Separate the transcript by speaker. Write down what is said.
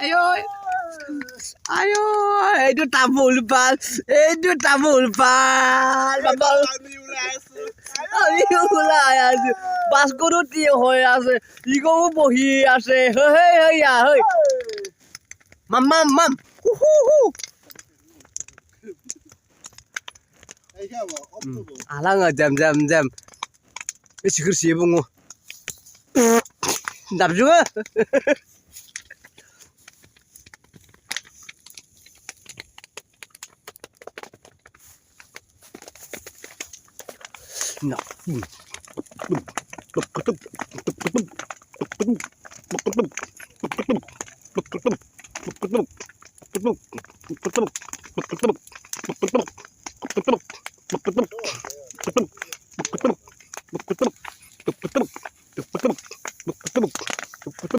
Speaker 1: আয়ো আয়ো এইটো তামোল পাল বাবা আমি ওলাই আছো বাস্কটো টিয়ে হৈ আছে ইগো বহি আছে হেই হেইয়া হেই মাম আলাঙা jam sikir bungo dap juga nah